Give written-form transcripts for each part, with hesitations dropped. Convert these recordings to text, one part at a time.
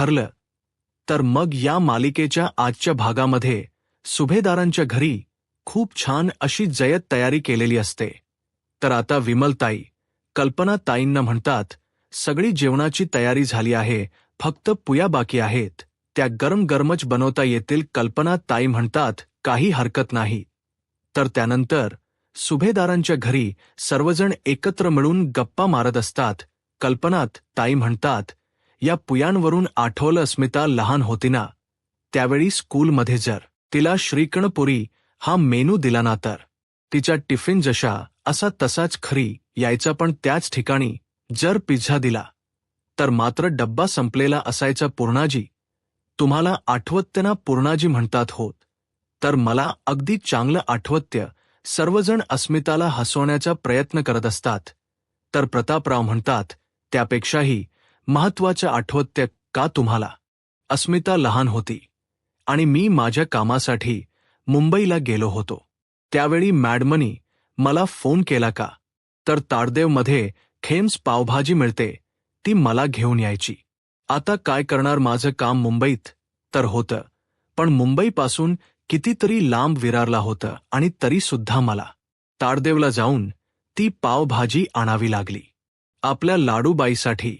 ठरलं तर मग या मालिकेच्या आजच्या भागामध्ये सुभेदारांच्या घरी खूप छान अशी जय्यत तयारी केलेली असते. तर आता विमलताई कल्पनाताईंना म्हणतात, सगळी जेवणाची तयारी झाली आहे, फक्त पुया बाकी आहेत. त्या गरम गरमच बनवता येतील. कल्पनाताई म्हणतात, काही हरकत नाही. तर त्यानंतर सुभेदारांच्या घरी सर्वजण एकत्र मिळून गप्पा मारत असतात. कल्पनाताई म्हणतात, या पुयांवरून आठवलं अस्मिता लहान होती ना, त्यावेळी स्कूलमध्ये जर तिला श्रीकणपुरी हा मेनू दिला ना तर तिच्या टिफिन जशा असा तसाच खरी यायचा, पण त्याच ठिकाणी जर पिझ्झा दिला तर मात्र डब्बा संपलेला असायचा. पूर्णाजी, तुम्हाला आठवतं ना? पूर्णाजी म्हणतात, होत. तर मला अगदी चांगलं आठवतं. सर्वजण अस्मिताला हसवण्याचा प्रयत्न करत असतात. तर प्रतापराव म्हणतात, त्यापेक्षाही महत्त्वाचं आठवतं का तुम्हाला? अस्मिता लहान होती आणि मी माझ्या कामासाठी मुंबईला गेलो होतो. त्यावेळी मॅडमनी मला फोन केला का, तर ताडदेवमध्ये खेम्स पावभाजी मिळते, ती मला घेऊन यायची. आता काय करणार, माझं काम मुंबईत तर होतं, पण मुंबईपासून कितीतरी लांब विरारला होतं आणि तरीसुद्धा मला ताडदेवला जाऊन ती पावभाजी आणावी लागली आपल्या लाडूबाईसाठी.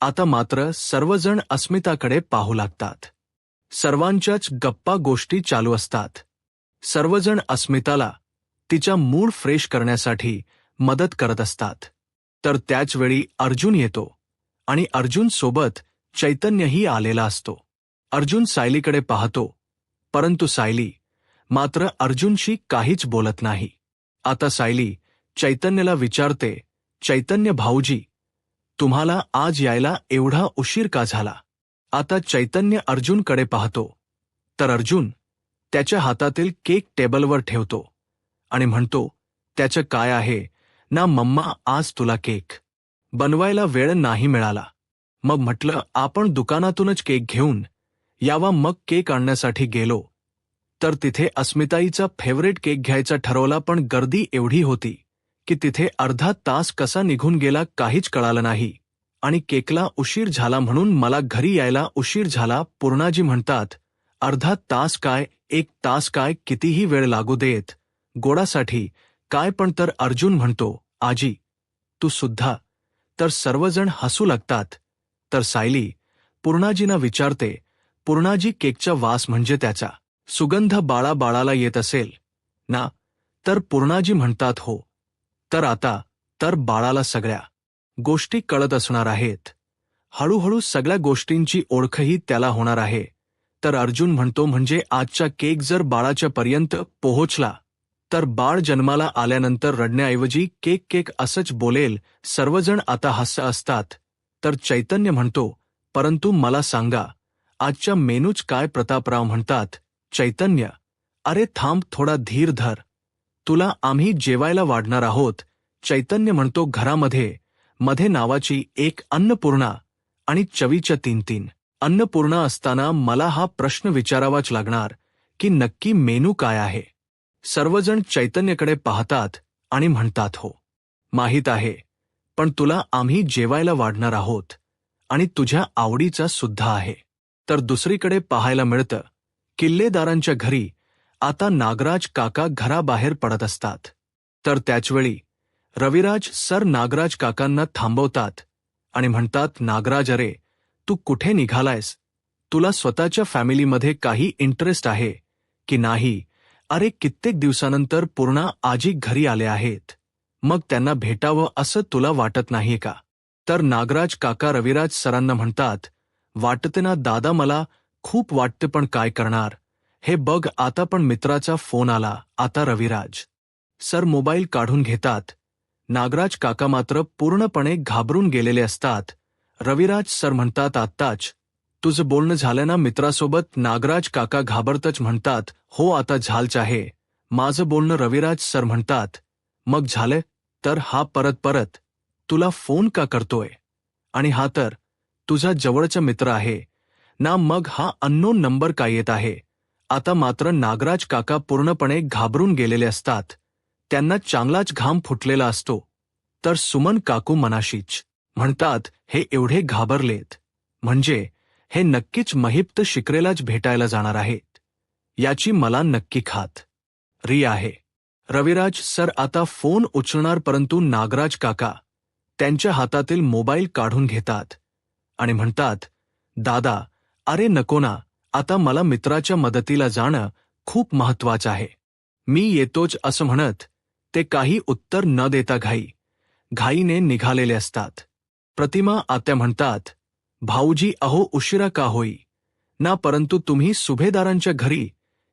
आता मात्र सर्वजण अस्मिताकडे पाहू लागतात. सर्वांच्याच गप्पा गोष्टी चालू असतात. सर्वजण अस्मिताला तिचा मूड फ्रेश करण्यासाठी मदत करत असतात. तर त्याचवेळी अर्जुन येतो आणि अर्जुन सोबत चैतन्यही आलेला असतो. अर्जुन सायलीकडे पाहतो, परंतु सायली मात्र अर्जुनशी काहीच बोलत नाही. आता सायली चैतन्यला विचारते, चैतन्य भाऊजी, तुम्हाला आज यायला एवढा उशीर का झाला? आता चैतन्य अर्जुनकडे पाहतो, तर अर्जुन त्याच्या हातातील केक टेबलवर ठेवतो आणि म्हणतो, त्याचं काय आहे ना मम्मा, आज तुला केक बनवायला वेळ नाही मिळाला. मग म्हटलं आपण दुकानातूनच केक घेऊन यावा. मग केक आणण्यासाठी गेलो तर तिथे अस्मिताईचा फेवरेट केक घ्यायचा ठरवला, पण गर्दी एवढी होती की तिथे अर्धा तास कसा निघून गेला काहीच कळालं नाही आणि केकला उशीर झाला म्हणून मला घरी यायला उशीर झाला. पूर्णाजी म्हणतात, अर्धा तास काय, 1 तास काय, कितीही वेळ लागू देत गोडासाठी काय पण. तर अर्जुन म्हणतो, आजी तू सुद्धा. तर सर्वजण हसू लागतात. तर सायली पूर्णाजींना विचारते, पूर्णाजी केकचा वास म्हणजे त्याचा सुगंध बाळाला येत असेल ना? तर पूर्णाजी म्हणतात, हो. तर आता तर बाळाला सगळ्या गोष्टी कळत असणार आहेत. हळूहळू सगळ्या गोष्टींची ओळखही त्याला होणार आहे. तर अर्जुन म्हणतो, म्हणजे आजचा केक जर बाळाच्या पर्यंत पोहोचला तर बाळ जन्माला आल्यानंतर रडण्याऐवजी केक केक असंच बोलेल. सर्वजण आता हसत असतात. तर चैतन्य म्हणतो, परंतु मला सांगा आजच्या मेनूच काय? प्रतापराव म्हणतात, चैतन्य अरे थांब, थोडा धीर धर, तुला आम्ही जेवायला वाढणार आहोत. चैतन्य म्हणतो, घरामध्ये मध्ये नावाची एक अन्नपूर्णा आणि चवीच्या 3 अन्नपूर्णा असताना मला हा प्रश्न विचारावाच लागणार की नक्की मेनू काय आहे? सर्वजण चैतन्यकडे पाहतात आणि म्हणतात, हो माहीत आहे, पण तुला आम्ही जेवायला वाढणार आहोत आणि तुझ्या आवडीचा सुद्धा आहे. तर दुसरीकडे पाहायला मिळतं, किल्लेदारांच्या घरी आता नागराज काका घराबाहेर पडत असतात. तर त्याचवेळी रविराज सर नागराज काकांना थांबवतात आणि म्हणतात, नागराज अरे तू कुठे निघालायस? तुला स्वतःच्या फॅमिलीमध्ये काही इंटरेस्ट आहे की नाही? अरे कित्येक दिवसानंतर पूर्णा आजी घरी आले आहेत, मग त्यांना भेटावं असं तुला वाटत नाहीये का? तर नागराज काका रविराज सरांना म्हणतात, वाटते ना दादा, मला खूप वाटते, पण काय करणार? हे बघ आता पण मित्राचा फोन आला. आता रविराज सर मोबाईल काढून घेतात. नागराज काका मात्र पूर्णपणे घाबरून गेलेले असतात. रविराज सर म्हणतात, आत्ताच तुझं बोलणं झालं ना मित्रासोबत? नागराज काका घाबरतच म्हणतात, हो आता झालंच आहे माझं बोलणं. रविराज सर म्हणतात, मग झालं तर हा परत तुला फोन का करतोय? आणि हा तर तुझा जवळचा मित्र आहे ना, मग हा अननोन नंबर का येत आहे? आता मात्र नागराज काका पूर्णपणे घाबरून गेलेले असतात. त्यांना चांगलाच घाम फुटलेला असतो. तर सुमन काकू मनाशीच म्हणतात, हे एवढे घाबरलेत म्हणजे हे नक्कीच महिप्त शिकरेलाच भेटायला जाणार आहेत याची मला नक्की खात्री आहे. रविराज सर आता फोन उचलणार, परंतु नागराज काका त्यांच्या हातातील मोबाईल काढून घेतात आणि म्हणतात, दादा, अरे नको ना, आता मला मित्राच्या मदतीला जाणं खूप महत्वाचं आहे. मी येतोच असं म्हणत ते काही उत्तर न देता घाईने निघालेले असतात. प्रतिमा आत्या म्हणतात, भाऊजी अहो उशिरा का होई ना, परंतु तुम्ही सुभेदारांच्या घरी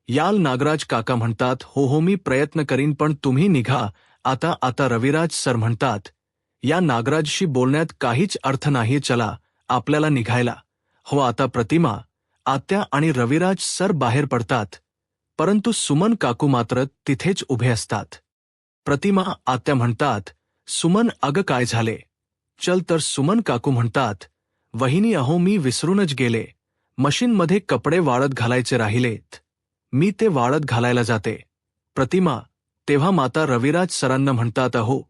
याल. नागराज काका म्हणतात, हो हो मी प्रयत्न करीन, पण तुम्ही निघा आता. रविराज सर म्हणतात, या नागराजशी बोलण्यात काहीच अर्थ नाही, चला आपल्याला निघायला हो. आता प्रतिमा आत्या आणि रविराज सर बाहेर पडतात, परंतु सुमन काकू मात्र तिथेच उभे असतात. प्रतिमा आत्या म्हणतात, सुमन अगं काय झाले, चल. तर सुमन काकू म्हणतात, वहिनी अहो मी विसरूनच गेले, मशीनमध्ये कपडे वाळत घालायचे राहिलेत, मी ते वाळत घालायला जाते. प्रतिमा तेव्हा माता रविराज सरांना म्हणतात, अहो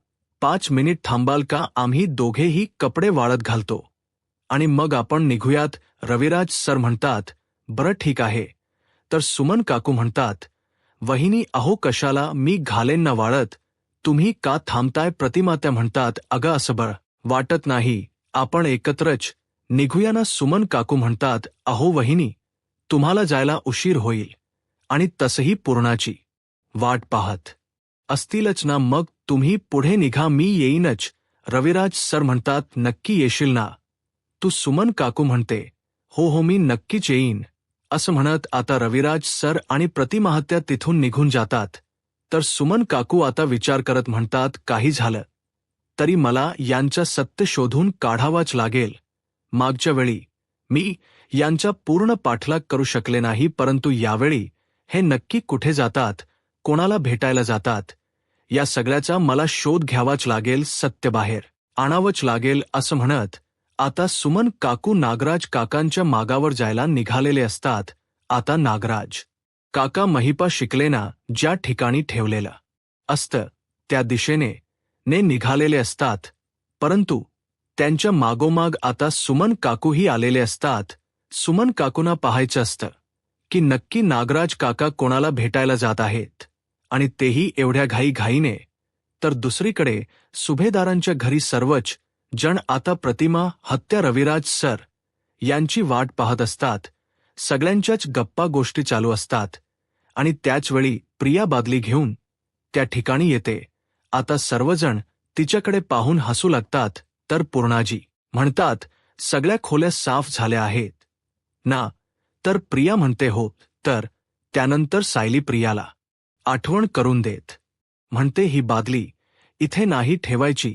5 मिनिट थांबाल का, आम्ही दोघेही कपडे वाळत घालतो आणि मग आपण निघूयात. रविराज सर म्हणतात, बरं ठीक आहे. तर सुमन काकू म्हणतात, वहिनी अहो कशाला, मी घालेन ना वाळत, तुम्ही का थांबताय. प्रतिमा त्या म्हणतात, अगं असं बरं वाटत नाही, आपण एकत्रच निघूया ना. सुमन काकू म्हणतात, अहो वहिनी तुम्हाला जायला उशीर होईल आणि तसही पूर्णाची वाट पाहत असतीलच ना, मग तुम्ही पुढे निघा, मी येईनच. रविराज सर म्हणतात, नक्की येशील ना तू. सुमन काकू म्हणते, हो हो मी नक्कीच येईन असं म्हणत आता रविराज सर आणि प्रतिमाहत्या तिथून निघून जातात. तर सुमन काकू आता विचार करत म्हणतात, काही झालं तरी मला यांचं सत्य शोधून काढावाच लागेल. मागच्या वेळी मी यांचा पूर्ण पाठलाग करू शकले नाही, परंतु यावेळी हे नक्की कुठे जातात, कोणाला भेटायला जातात, या सगळ्याचा मला शोध घ्यावाच लागेल, सत्य बाहेर आणावंच लागेल असं म्हणत आता सुमन काकू नागराज काकांच्या मागावर जायला निघालेले असतात. आता नागराज काका महिपा शिकलेना ज्या ठिकाणी ठेवलेलं असतं त्या दिशेने निघालेले असतात, परंतु त्यांच्या मागोमाग आता सुमन काकूही आलेले असतात. सुमन काकूंना पाहायचं असतं की नक्की नागराज काका कोणाला भेटायला जात आहेत आणि तेही एवढ्या घाईने. तर दुसरीकडे सुभेदारांच्या घरी सर्वच जण आता प्रतिमा हत्या रविराज सर यांची वाट पाहत असतात. सगळ्यांच्याच गप्पा गोष्टी चालू असतात आणि त्याचवेळी प्रिया बादली घेऊन त्या ठिकाणी येते. आता सर्वजण तिच्याकडे पाहून हसू लागतात. तर पूर्णाजी म्हणतात, सगळ्या खोल्या साफ झाल्या आहेत ना. तर प्रिया म्हणते, हो. तर त्यानंतर सायली प्रियाला आठवण करून देत म्हणते, ही बादली इथे नाही ठेवायची,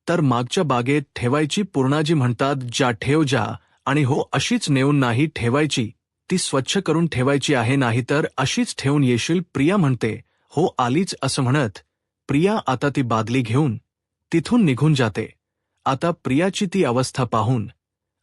तर मागच्या बागेत ठेवायची. पूर्णाजी म्हणतात, जा ठेव जा, आणि हो अशीच नेऊन नाही ठेवायची, ती स्वच्छ करून ठेवायची आहे, नाही तर अशीच ठेवून येशील. प्रिया म्हणते, हो आलीच असं म्हणत प्रिया आता ती बादली घेऊन तिथून निघून जाते. आता प्रियाची ती अवस्था पाहून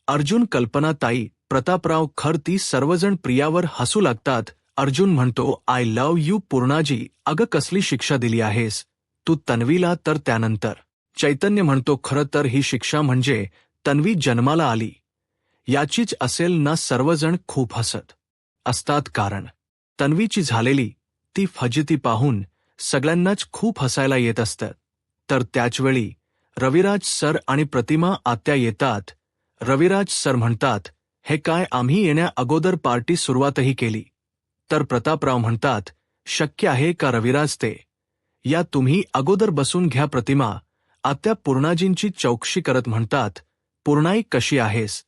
अर्जुन, कल्पनाताई, प्रतापराव, खर ती सर्वजण प्रियावर हसू लागतात. अर्जुन म्हणतो, आय लव्ह यू पूर्णाजी, अगं कसली शिक्षा दिली आहेस तू तन्वीला. तर त्यानंतर चैतन्य म्हणतो, खरं तर ही शिक्षा म्हणजे तन्वी जन्माला आली याचीच असेल ना. सर्वजण खूप हसत असतात, कारण तन्वीची झालेली ती फजिती पाहून सगळ्यांनाच खूप हसायला येत असतं. तर त्याचवेळी रविराज सर आणि प्रतिमा आत्या येतात. रविराज सर म्हणतात, हे काय, आम्ही येण्या अगोदर पार्टी सुरुवातही केली. तर प्रतापराव म्हणतात, शक्य आहे का रविराज, ते या तुम्ही अगोदर बसून घ्या. प्रतिमा आत्या पूर्णाजींची चौकशी करत म्हणतात, पूर्णाई कशी आहेस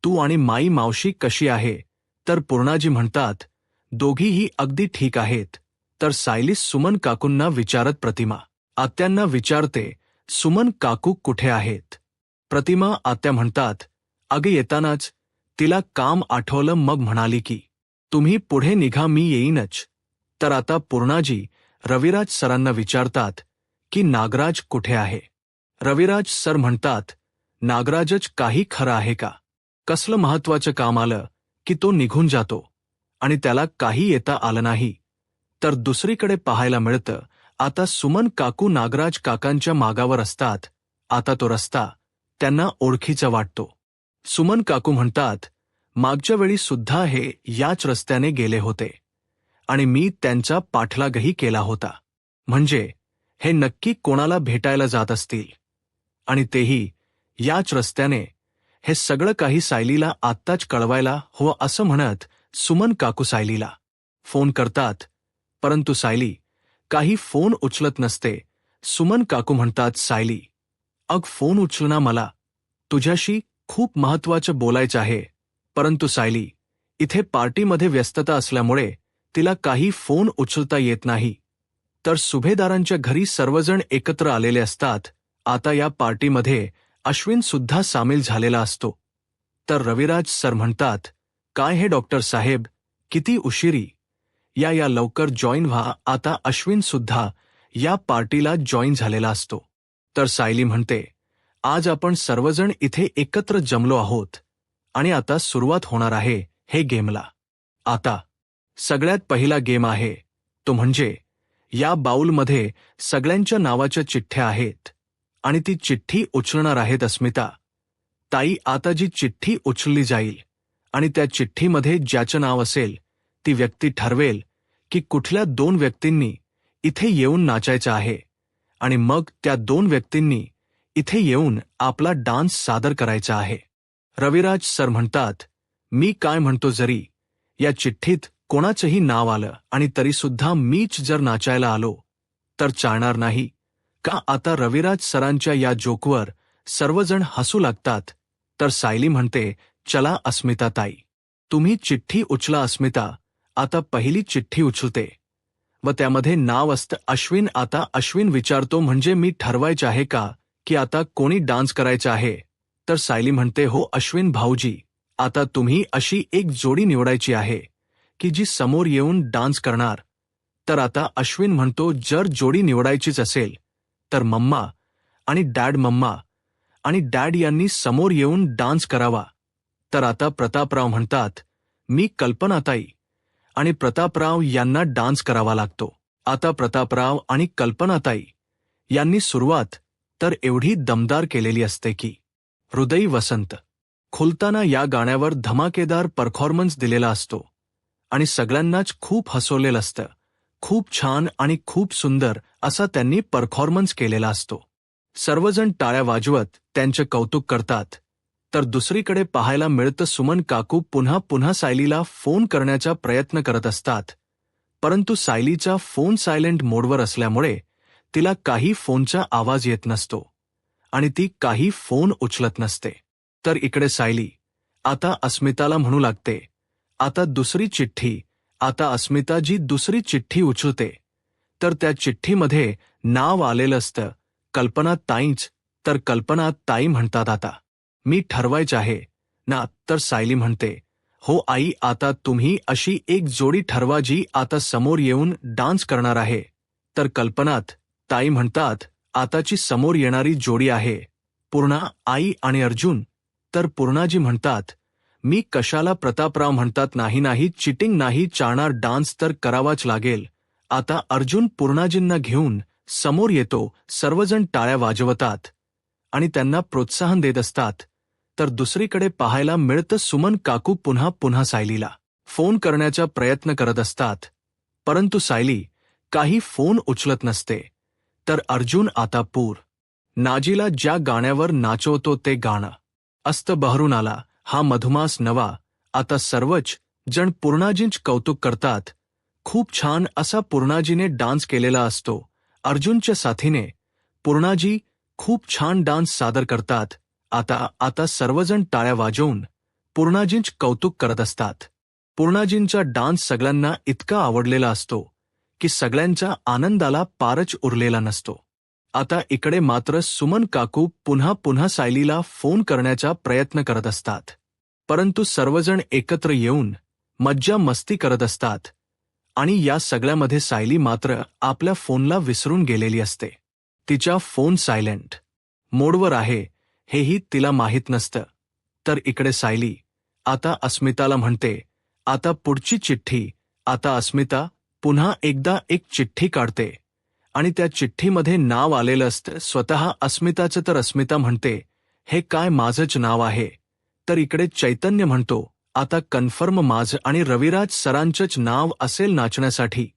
तू, आणि माई मावशी कशी आहे. तर पूर्णाजी म्हणतात, दोघीही अगदी ठीक आहेत. तर सायली सुमन काकूंना विचारत प्रतिमा आत्यांना विचारते, सुमन काकू कुठे आहेत. प्रतिमा आत्या म्हणतात, अगे येतानाच तिला काम आठवलं, मग म्हणाली की तुम्ही पुढे निघा, मी येईनच. तर आता पूर्णाजी रविराज सरांना विचारतात की नागराज कुठे आहे. रविराज सर म्हणतात, नागराजच काही खरं आहे का, कसलं महत्वाचं काम आलं की तो निघून जातो आणि त्याला काही येता आलं नाही. तर दुसरीकडे पाहायला मिळतं, आता सुमन काकू नागराज काकांच्या मागावर असतात. आता तो रस्ता त्यांना ओळखीचा वाटतो. सुमन काकू म्हणतात, मागच्या वेळी सुद्धा हे याच रस्त्याने गेले होते आणि मी त्यांचा पाठलागही केला होता. म्हणजे हे नक्की कोणाला भेटायला जात असतील आणि तेही याच रस्त्याने. हे सगळं काही सायलीला आत्ताच कळवायला हवं असं म्हणत सुमन काकू सायलीला फोन करतात, परंतु सायली काही फोन उचलत नसते. सुमन काकू म्हणतात, सायली अग फोन उचलना, मला तुझ्याशी खूप महत्त्वाचं बोलायचं आहे. परंतु सायली इथे पार्टीमध्ये व्यस्तता असल्यामुळे तिला काही फोन उचलता येत नाही. तर सुभेदारांच्या घरी सर्वजण एकत्र आलेले असतात. आता या पार्टीमध्ये अश्विन सुद्धा सामील झालेला असतो. तर रविराज सर म्हणतात, काय हे डॉक्टर साहेब, किती उशिरी, या लवकर जॉईन व्हा. आता अश्विन सुद्धा या पार्टीला जॉईन झालेला असतो. तर सायली म्हणते, आज आपण सर्वजण इथे एकत्र जमलो आहोत आणि आता सुरुवात होणार आहे हे गेमला. आता सगळ्यात पहिला गेम आहे तो म्हणजे या बाउलमध्ये सगळ्यांच्या नावाच्या चिठ्ठ्या आहेत आणि ती चिठ्ठी उचलणार आहेत अस्मिता ताई. आता जी चिठ्ठी उचलली जाईल आणि त्या चिठ्ठीमध्ये ज्याचं नाव असेल ती व्यक्ती ठरवेल की कुठल्या 2 व्यक्तींनी इथे येऊन नाचायचं आहे आणि मग त्या 2 व्यक्तींनी इथे येऊन आपला डान्स सादर करायचा आहे. रविराज सर म्हणतात, मी काय म्हणतो, जरी या चिठ्ठीत कोणाचंही नाव आलं आणि तरीसुद्धा मीच जर नाचायला आलो तर चालणार नाही का? आता रविराज सरांच्या या जोकवर सर्वजण हसू लागतात. तर सायली म्हणते, चला अस्मिता ताई, तुम्ही चिठ्ठी उचला. अस्मिता आता पहिली चिठ्ठी उचलते व त्यामध्ये नाव असतं अश्विन. आता अश्विन विचारतो, म्हणजे मी ठरवायचे आहे का की आता कोणी डान्स करायचा आहे? तर सायली म्हणते, हो अश्विन भाऊजी, आता तुम्ही अशी एक जोडी निवडायची आहे की जी समोर येऊन डान्स करणार. तर आता अश्विन म्हणतो, जर जोडी निवडायचीच असेल तर मम्मा आणि डॅड यांनी समोर येऊन डान्स करावा. तर आता प्रतापराव म्हणतात, मी कल्पनाताई आणि प्रतापराव यांना डान्स करावा लागतो. आता प्रतापराव आणि कल्पनाताई यांनी सुरुवात तर एवढी दमदार केलेली असते की हृदयी वसंत खुलताना या गाण्यावर धमाकेदार परफॉर्मन्स दिलेला असतो आणि सगळ्यांनाच खूप हसवलेलं असतं. खूप छान आणि खूप सुंदर असा त्यांनी परफॉर्मन्स केलेला असतो. सर्वजण टाळ्या वाजवत त्यांचे कौतुक करतात. तर दुसरीकडे पाहायला मिळतं सुमन काकू पुन्हा सायलीला फोन करण्याचा प्रयत्न करत असतात, परंतु सायलीचा फोन सायलेंट मोडवर असल्यामुळे तिला काही फोनचा आवाज येत नसतो आणि ती काही फोन उचलत नसते. तर इकडे सायली आता अस्मिताला म्हणू लागते, आता दुसरी चिठ्ठी. आता अस्मिता जी दुसरी चिठ्ठी उचलते तर त्या चिठ्ठीमध्ये नाव आलेलं असतं कल्पना ताईच. तर कल्पना ताई म्हणतात, आता मी ठरवायचं आहे ना? तर सायली म्हणते, हो आई, आता तुम्ही अशी एक जोडी ठरवा जी आता समोर येऊन डान्स करणार आहे. तर कल्पनात ताई म्हणतात, आताची समोर येणारी जोडी आहे पूर्णा आई आणि अर्जुन. तर पूर्णाजी म्हणतात, मी कशाला? प्रतापराव म्हणतात, नाही, चिटिंग नाही चालणार, डान्स तर करावाच लागेल. आता अर्जुन पूर्णाजींना घेऊन समोर येतो. सर्वजण टाळ्या वाजवतात आणि त्यांना प्रोत्साहन देत असतात. तर दुसरीकडे पाहायला मिळतं सुमन काकू पुन्हा सायलीला फोन करण्याचा प्रयत्न करत असतात, परंतु सायली काही फोन उचलत नसते. तर अर्जुन आता नाजीला ज्या गाण्यावर नाचवतो ते गाणं असतं बहरून आला हा मधुमास नवा. आता सर्वच जण पूर्णाजींच कौतुक करतात. खूप छान असा पूर्णाजीने डान्स केलेला असतो. अर्जुनच्या साथीने पूर्णाजी खूप छान डान्स सादर करतात. आता सर्वजण टाळ्या वाजवून पूर्णाजींच कौतुक करत असतात. पूर्णाजींचा डान्स सगळ्यांना इतका आवडलेला असतो की सगळ्यांच्या आनंदाला पारच उरलेला नसतो. आता इकडे मात्र सुमन काकू पुन्हा सायलीला फोन करण्याचा प्रयत्न करत असतात, परंतु सर्वजण एकत्र येऊन मज्जा मस्ती करत असतात आणि या सगळ्यामध्ये सायली मात्र आपल्या फोनला विसरून गेलेली असते. तिचा फोन सायलेंट मोडवर आहे हेही तिला माहीत नसतं. तर इकडे सायली आता अस्मिताला म्हणते, आता पुढची चिठ्ठी. आता अस्मिता पुन्हा एकदा एक चिठ्ठी काढते आणि त्या चिठ्ठीमध्ये नाव आलेलं असतं स्वतः अस्मिताचं. तर अस्मिता म्हणते, हे काय, माझंच नाव आहे. तर इकडे चैतन्य म्हणतो, आता कन्फर्म माझं आणि रविराज सरांचंच नाव असेल नाचण्यासाठी.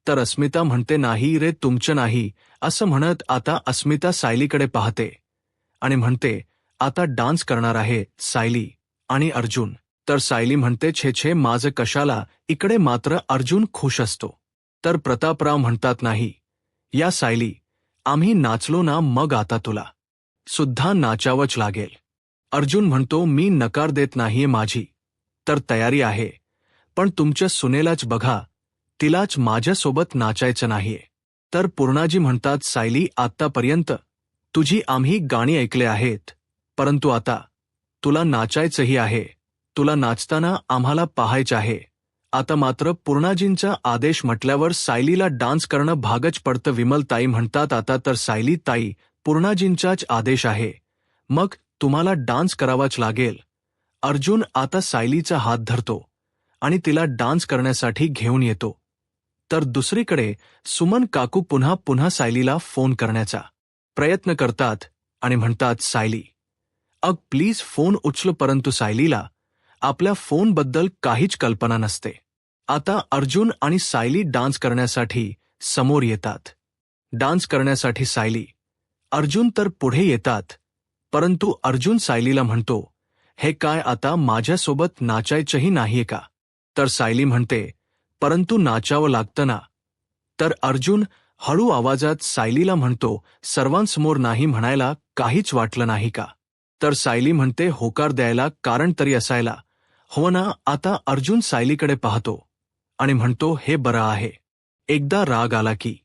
तर अस्मिता म्हणते नाही रे तुमचं नाही, असं म्हणत आता अस्मिता सायलीकडे पाहते आणि म्हणते आता डान्स करणार आहे सायली आणि अर्जुन. तर सायली म्हणते छे छे माझं कशाला, इकडे मात्र अर्जुन खुश असतो. तर प्रतापराव म्हणतात नाही या सायली, आम्ही नाचलो ना मग आता तुला सुद्धा नाचावंच लागेल. अर्जुन म्हणतो मी नकार देत नाहीये माझी तर तयारी आहे, पण तुमच्या सुनेलाच बघा, तिलाच माझ्यासोबत नाचायचं नाहीये. तर पूर्णाजी म्हणतात सायली आत्तापर्यंत तुझी आम्ही गाणी ऐकले आहेत, परंतु आता तुला नाचायचंही आहे, तुला नाचताना आम्हाला पाहायचं आहे. आता मात्र पूर्णाजींचा आदेश म्हटल्यावर सायलीला डान्स करणं भागच पडतं. विमलताई म्हणतात आता तर सायली ताई पूर्णाजींचाच आदेश आहे, मग तुम्हाला डान्स करावाच लागेल. अर्जुन आता सायलीचा हात धरतो आणि तिला डान्स करण्यासाठी घेऊन येतो. तर दुसरीकडे सुमन काकू पुन्हा पुन्हा सायलीला फोन करण्याचा प्रयत्न करतात आणि म्हणतात सायली अग प्लीज फोन उचल, परंतु सायलीला आपल्या फोनबद्दल काहीच कल्पना नसते. आता अर्जुन आणि सायली डान्स करण्यासाठी समोर येतात. डान्स करण्यासाठी सायली अर्जुन तर पुढे येतात, परंतु अर्जुन सायलीला म्हणतो हे काय आता माझ्यासोबत नाचायचंही नाहीये का. तर सायली म्हणते परंतु नाचावं लागतं ना. तर अर्जुन हळू आवाजात सायलीला म्हणतो सर्वांसमोर नाही म्हणायला काहीच वाटलं नाही का. तर सायली म्हणते होकार द्यायला कारण तरी असायला हो ना. आता अर्जुन सायलीकडे पाहतो आणि म्हणतो हे बरं आहे, एकदा राग आला की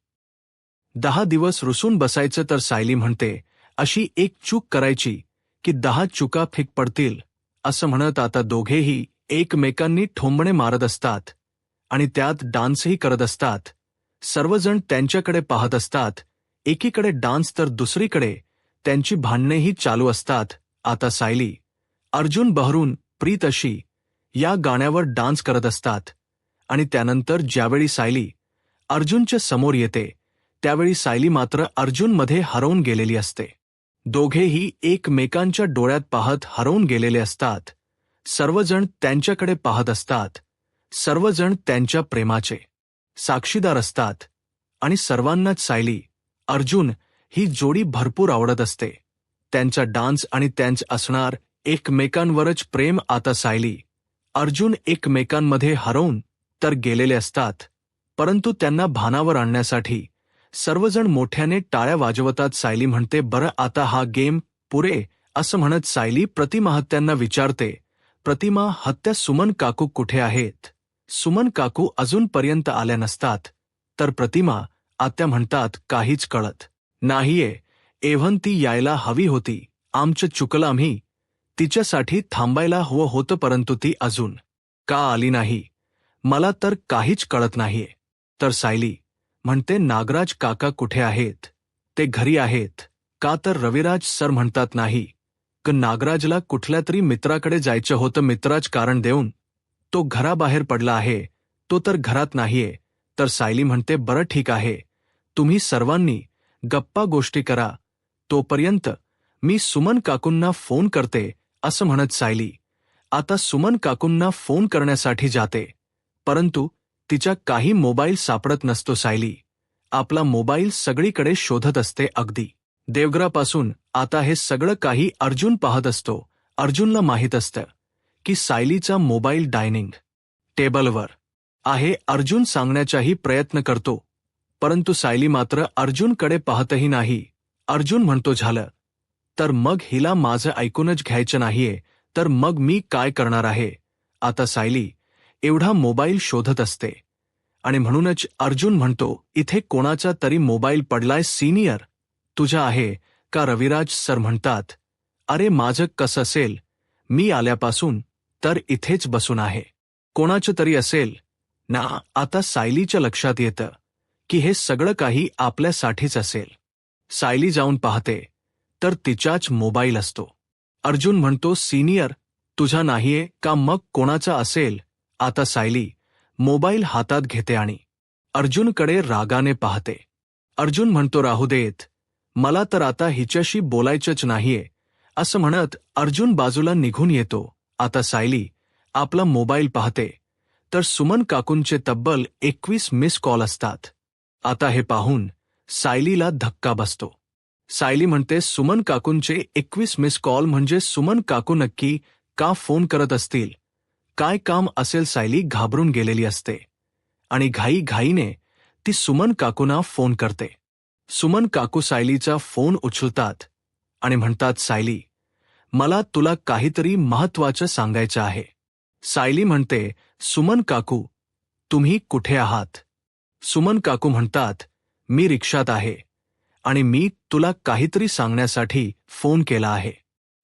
10 दिवस रुसून बसायचं. तर सायली म्हणते अशी एक चूक करायची की 10 चुका फिक पडतील, असं म्हणत आता दोघेही एकमेकांनी ठोंबणे मारत असतात आणि त्यात डान्सही करत असतात. सर्वजण त्यांच्याकडे पाहत असतात. एकीकडे डान्स तर दुसरीकडे त्यांची भांडणेही चालू असतात. आता सायली अर्जुन बहरून प्रीत अशी या गाण्यावर डान्स करत असतात आणि त्यानंतर ज्यावेळी सायली अर्जुनच्या समोर येते त्यावेळी सायली मात्र अर्जुनमध्ये हरवून गेलेली असते. दोघेही एकमेकांच्या डोळ्यात पाहत हरवून गेलेले असतात. सर्वजण त्यांच्याकडे पाहत असतात. सर्वजण त्यांच्या प्रेमाचे साक्षीदार असतात आणि सर्वांनाच सायली अर्जुन ही जोडी भरपूर आवडत असते. त्यांचा डान्स आणि त्यांचं असणार एकमेकांवरच प्रेम. आता सायली अर्जुन एकमेकांमध्ये हरवून तर गेलेले असतात, परंतु त्यांना भानावर आणण्यासाठी सर्वजण मोठ्याने टाळ्या वाजवतात. सायली म्हणते बरं आता हा गेम पुरे, असं म्हणत सायली प्रतिमा हत्यांना विचारते प्रतिमा हत्या सुमन काकू कुठे आहेत. सुमन काकू अजूनपर्यंत आल्या नसतात. तर प्रतिमा आत्या म्हणतात काहीच कळत नाहीये, एव्हन ती यायला हवी होती, आमचं चुकलं, आम्ही तिच्यासाठी थांबायला हवं होतं, परंतु ती अजून का आली नाही, मला तर काहीच कळत नाहीये. तर सायली म्हणते नागराज काका कुठे आहेत, ते घरी आहेत का. तर रविराज सर म्हणतात नाही क नागराजला कुठल्या तरी मित्राकडे जायचं होतं, मित्राज कारण देऊन तो घराबाहेर पडला आहे, तो तर घरात नाहीये. तर सायली म्हणते बरं ठीक आहे, तुम्ही सर्वांनी गप्पा गोष्टी करा, तोपर्यंत मी सुमन काकूंना फोन करते, असं म्हणत सायली आता सुमन काकूंना फोन करण्यासाठी जाते, परंतु तिच्या काही मोबाईल सापडत नसतो. सायली आपला मोबाईल सगळीकडे शोधत असते, अगदी देवघरापासून. आता हे सगळं काही अर्जुन पाहत असतो. अर्जुनला माहीत असतं की सायलीचा मोबाईल डायनिंग टेबलवर आहे. अर्जुन सांगण्याचाही प्रयत्न करतो, परंतु सायली मात्र अर्जुनकडे पाहतही नाही. अर्जुन म्हणतो झालं तर मग हिला माझं ऐकूनच घ्यायचं नाहीये, तर मग मी काय करणार आहे. आता सायली एवढा मोबाईल शोधत असते आणि म्हणूनच अर्जुन म्हणतो इथे कोणाचा तरी मोबाईल पडलाय. सिनियर तुझा आहे का. रविराज सर म्हणतात अरे माझं कसं असेल, मी आल्यापासून तर इथेच बसून आहे, कोणाचं तरी असेल ना. आता सायलीच्या लक्षात येतं की हे सगळं काही आपल्यासाठीच असेल. सायली जाऊन पाहते तर तिचाच मोबाईल असतो. अर्जुन म्हणतो सिनियर तुझा नाहीये का, मग कोणाचा असेल. आता सायली मोबाईल हातात घेते आणि अर्जुनकडे रागाने पाहते. अर्जुन म्हणतो राहू देत, मला तर आता हिच्याशी बोलायचंच नाहीये, असं म्हणत अर्जुन बाजूला निघून येतो. आता सायली आपला मोबाईल पाहते तर सुमन काकूंचे तब्बल 21 मिस कॉल असतात. आता हे पाहून सायलीला धक्का बसतो. सायली म्हणते, सुमन काकूंचे 21 मिस कॉल म्हणजे सुमन काकू नक्की का फोन करत असतील? काय काम असेल? सायली घाबरून गेलेली असते आणि घाईघाईने ती सुमन काकूंना फोन करते. सुमन काकू सायलीचा फोन उचलतात आणि म्हणतात, सायली, मला तुला काहीतरी महत्त्वाचं सांगायचं आहे. सायली म्हणते, सुमन काकू, तुम्ही कुठे आहात? सुमन काकू म्हणतात, मी रिक्षात आहे आणि मी तुला काहीतरी सांगण्यासाठी फोन केला आहे.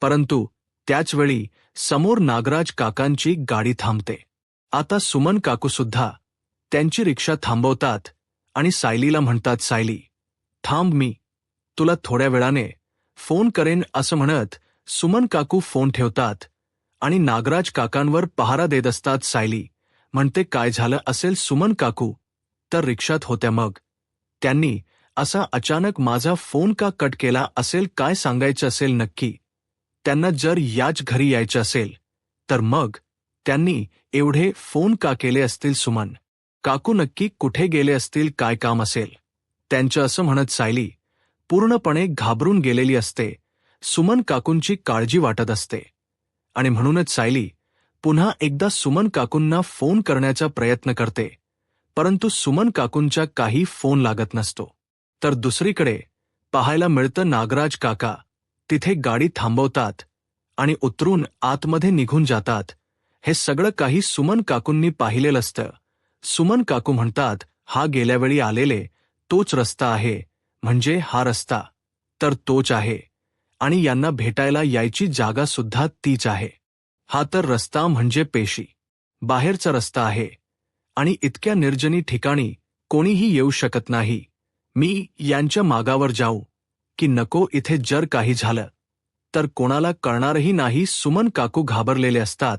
परंतु त्याचवेळी समोर नागराज काकांची गाडी थांबते. आता सुमन काकू सुद्धा त्यांची रिक्षा थांबवतात आणि सायलीला म्हणतात, सायली, थांब, मी तुला थोड्या वेळाने फोन करेन. असं म्हणत सुमन काकू फोन ठेवतात आणि नागराज काकांवर पहारा देत असतात. सायली म्हणते, काय झालं असेल सुमन काकू? तर रिक्षात होत्या, मग त्यांनी असा अचानक माझा फोन का कट केला असेल? काय सांगायचं असेल नक्की? त्यांना जर याच घरी यायचं असेल तर मग त्यांनी एवढे फोन का केले असतील? सुमन काकू नक्की कुठे गेले असतील? काय काम असेल त्यांचं? असं म्हणत सायली पूर्णपणे घाबरून गेलेली असते. सुमन काकूंची काळजी वाटत असते आणि म्हणूनच सायली पुन्हा एकदा सुमन काकूंना फोन करण्याचा प्रयत्न करते. परंतु सुमन काकूंचा काही फोन लागत नसतो. तर दुसरीकडे पाहायला मिळतं, नागराज काका तिथे गाडी थांबवतात आणि उतरून आतमध्ये निघून जातात. हे सगळं काही सुमन काकूंनी पाहिलेलं असतं. सुमन काकू म्हणतात, हा गेल्यावेळी आलेले तोच रस्ता आहे, म्हणजे हा रस्ता तर तोच आहे आणि यांना भेटायला यायची जागा सुद्धा तीच आहे. हा तर रस्ता म्हणजे पेशी बाहेरचा रस्ता आहे आणि इतक्या निर्जनी ठिकाणी कोणीही येऊ शकत नाही. मी यांच्या मागावर जाऊ की नको? इथे जर काही झालं तर कोणाला कळणारही नाही. सुमन काकू घाबरलेले असतात.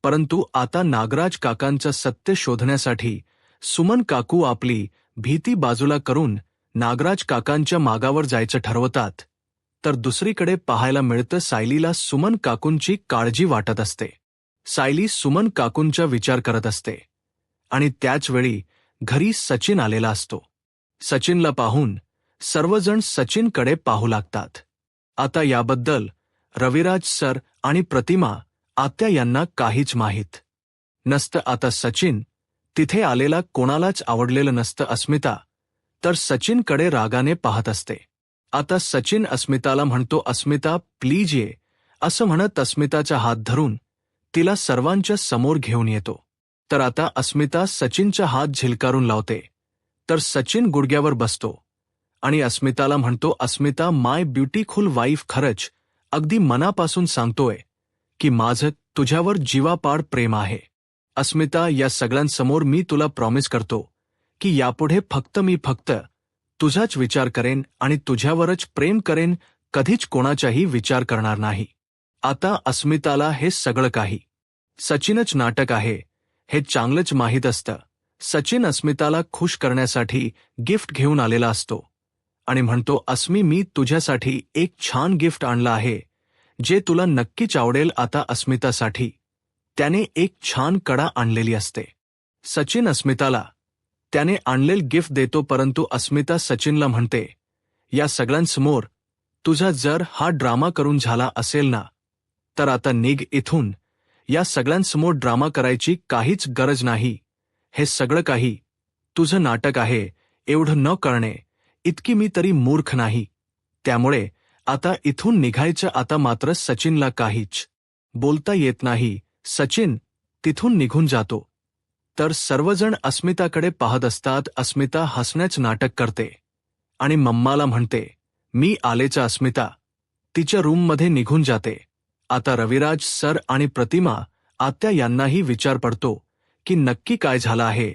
परंतु आता नागराज काकांचं सत्य शोधण्यासाठी सुमन काकू आपली भीती बाजूला करून नागराज काकांच्या मागावर जायचं ठरवतात. तर दुसरीकडे पाहायला मिळतं, सायलीला सुमन काकूंची काळजी वाटत असते. सायली सुमन काकूंचा विचार करत असते आणि त्याचवेळी घरी सचिन आलेला असतो. सचिनला पाहून सर्वजण सचिनकडे पाहू लागतात. आता याबद्दल रविराज सर आणि प्रतिमा आत्या यांना काहीच माहीत नसतं. आता सचिन तिथे आलेला कोणालाच आवडलेलं नसतं. अस्मिता तर सचिनकडे रागाने पाहत असते. आता सचिन अस्मिताला म्हणतो, अस्मिता प्लीज ये. असं म्हणत अस्मिताचा हात धरून तिला सर्वांच्या समोर घेऊन येतो. तर आता अस्मिता सचिनचा हात झिलकारून लावते. तर सचिन गुडघ्यावर बसतो आणि अस्मिताला म्हणतो, अस्मिता माय ब्युटीफुल वाईफ, खरंच अगदी मनापासून सांगतोय की माझं तुझ्यावर जीवापाड प्रेम आहे. अस्मिता, या सगळ्यांसमोर मी तुला प्रॉमिस करतो की यापुढे मी फक्त तुझाच विचार करेन आणि तुझ्यावरच प्रेम करेन, कधीच कोणाचाही विचार करणार नाही. आता अस्मिताला हे सगळं काही सचिनच नाटक आहे हे चांगलंच माहीत असतं. सचिन अस्मिताला खुश करण्यासाठी गिफ्ट घेऊन आलेला असतो आणि म्हणतो, अस्मी, मी तुझ्यासाठी एक छान गिफ्ट आणलं आहे जे तुला नक्कीच आवडेल. आता अस्मितासाठी त्याने एक छान कडा आणलेली असते. सचिन अस्मिताला त्याने आणलेलं गिफ्ट देतो. परंतु अस्मिता सचिनला म्हणते, या सगळ्यांसमोर तुझा जर हा ड्रामा करून झाला असेल ना तर आता निघ इथून. या सगळ्यांसमोर ड्रामा करायची काहीच गरज नाही. हे सगळं काही तुझं नाटक आहे. एवढं न करणे इतकी मी तरी मूर्ख नाही. त्यामुळे आता इथून निघायचं. आता मात्र सचिनला काहीच बोलता येत नाही. सचिन तिथून निघून जातो. तर सर्वजण अस्मिताकडे पाहत असतात. अस्मिता हसण्याच नाटक करते आणि मम्माला म्हणते, मी आलेच. अस्मिता तिच्या रूममध्ये निघून जाते. आता रविराज सर आणि प्रतिमा आत्या यांनाही विचार पडतो की नक्की काय झालं आहे.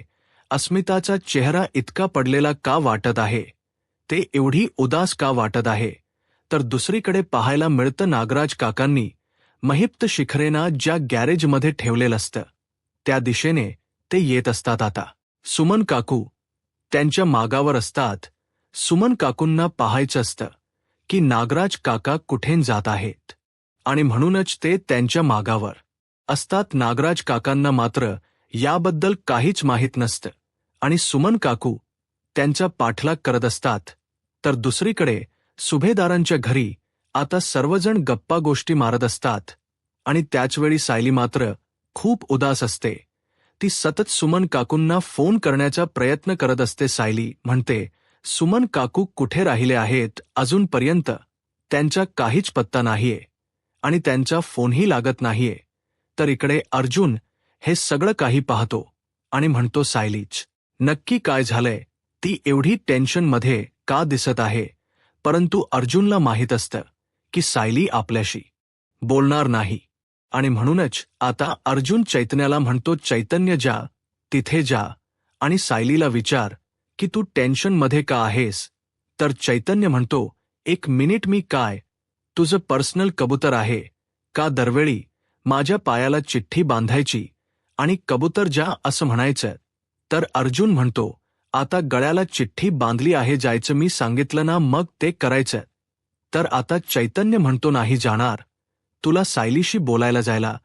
अस्मिताचा चेहरा इतका पडलेला का वाटत आहे? ते एवढी उदास का वाटत आहे? तर दुसरीकडे पाहायला मिळतं, नागराज काकांनी महिप्त शिखरेना ज्या गॅरेजमध्ये ठेवलेलं असतं त्या दिशेने ते येत असतात. आता सुमन काकू त्यांच्या मागावर असतात. सुमन काकूंना पाहायचं असतं की नागराज काका कुठे जात आहेत आणि म्हणूनच ते त्यांच्या मागावर असतात नागराज काकांना मात्र याबद्दल काहीच माहीत नसतं आणि सुमन काकू त्यांचा पाठलाग करत असतात. तर दुसरीकडे सुभेदारांच्या घरी आता सर्वजण गप्पा गोष्टी मारत असतात आणि त्याचवेळी सायली मात्र खूप उदास असते. ती सतत सुमन काकूंना फोन करण्याचा प्रयत्न करत असते. सायली म्हणते, सुमन काकू कुठे राहिले आहेत अजूनपर्यंत? त्यांचा काहीच पत्ता नाहीये आणि त्यांचा फोनही लागत नाहीये. तर इकडे अर्जुन हे सगळं काही पाहतो आणि म्हणतो, सायलीच नक्की काय झालंय? ती एवढी टेन्शनमध्ये का दिसत आहे? परंतु अर्जुनला माहीत असतं की सायली आपल्याशी बोलणार नाही आणि म्हणूनच आता अर्जुन चैतन्याला म्हणतो, चैतन्य जा, तिथे जा आणि सायलीला विचार की तू टेन्शनमध्ये का आहेस? तर चैतन्य म्हणतो, एक मिनिट, मी काय तुझं पर्सनल कबूतर आहे का? दरवेळी माझ्या पायाला चिठ्ठी बांधायची आणि कबूतर जा असं म्हणायचं. तर अर्जुन म्हणतो, आता गळ्याला चिठ्ठी बांधली आहे, जायचं मी सांगितलं ना, मग ते करायचं. तर आता चैतन्य म्हणतो, नाही जाणार. तुला सायलीशी बोलायला जायला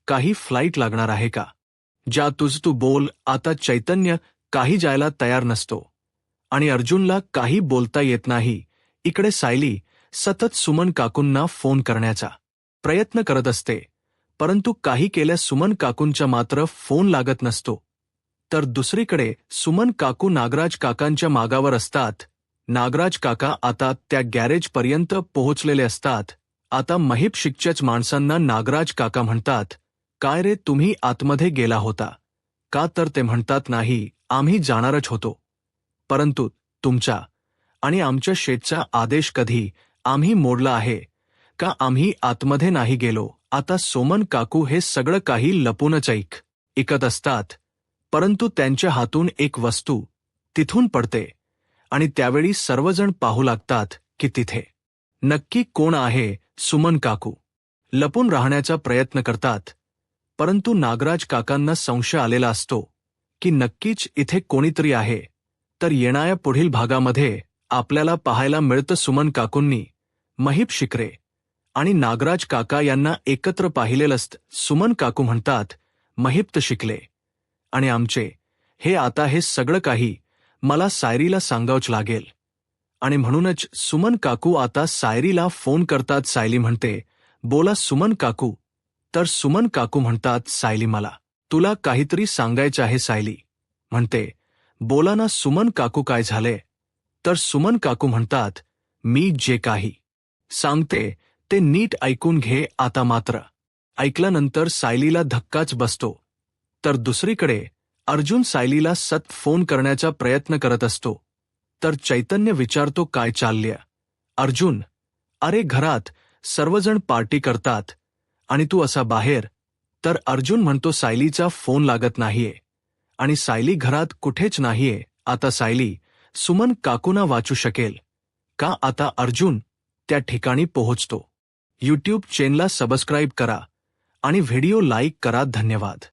काही फ्लाईट लागणार आहे का? ज्या तुझ तू बोल. आता चैतन्य काही जायला तयार नसतो आणि अर्जुनला काही बोलता येत नाही. इकडे सायली सतत सुमन काकूंना फोन करण्याचा प्रयत्न करत असते, परंतु काही केल्यास सुमन काकूंचा मात्र फोन लागत नसतो. तर दुसरीकडे सुमन काकू नागराज काकांच्या मागावर असतात. नागराज काका आता त्या गॅरेजपर्यंत पोहोचलेले असतात. आता महिप शिकच्याच माणसांना नागराज काका म्हणतात, काय रे, तुम्ही आतमध्ये गेला होता का? तर ते म्हणतात, नाही, आम्ही जाणारच होतो, परंतु तुमच्या आणि आमच्या शेठचा आदेश कधी आम्ही मोडला आहे का? आम्ही आतमध्ये नाही गेलो. आता सोमन काकू हे सगळं काही लपूनच ऐकत असतात, परंतु त्यांच्या हातून एक वस्तू तिथून पडते आणि त्यावेळी सर्वजण पाहू लागतात की तिथे नक्की कोण आहे. सुमन काकू लपून राहण्याचा प्रयत्न करतात, परंतु नागराज काकांना संशय आलेला असतो की नक्कीच इथे कोणीतरी आहे. तर येणाऱ्या पुढील भागामध्ये आपल्याला पाहायला मिळतं सुमन काकूंनी महिप शिकरे आणि नागराज काका यांना एकत्र पाहिलेलं असतं. सुमन काकू म्हणतात, महिप तर शिकले आणि आमचे हे आता हे सगळं काही मला सायरीला सांगावंच लागेल आणि म्हणूनच सुमन काकू आता सायरीला फोन करतात. सायली म्हणते, बोला सुमन काकू. तर सुमन काकू म्हणतात, सायली, मला तुला काहीतरी सांगायचं आहे. सायली म्हणते, बोला ना सुमन काकू, काय झाले? तर सुमन काकू म्हणतात, मी जे काही सांगते ते नीट ऐकून घे. आता मात्र ऐकल्यानंतर सायलीला धक्काच बसतो. तर दुसरीकडे अर्जुन सायलीला सतत फोन करण्याचा प्रयत्न करत असतो. तर चैतन्य विचारतो, काय चाललंय अर्जुन? अरे, घरात सर्वजण पार्टी करतात आणि तू असा बाहेर? तर अर्जुन म्हणतो, सायलीचा फोन लागत नाहीये आणि सायली घरात कुठेच नाहीये. आता सायली सुमन काकूंना वाचू शकेल का? आता अर्जुन त्या ठिकाणी पोहोचतो. यूट्यूब चॅनलला सबस्क्राईब करा आणि व्हिडिओ लाईक करा. धन्यवाद.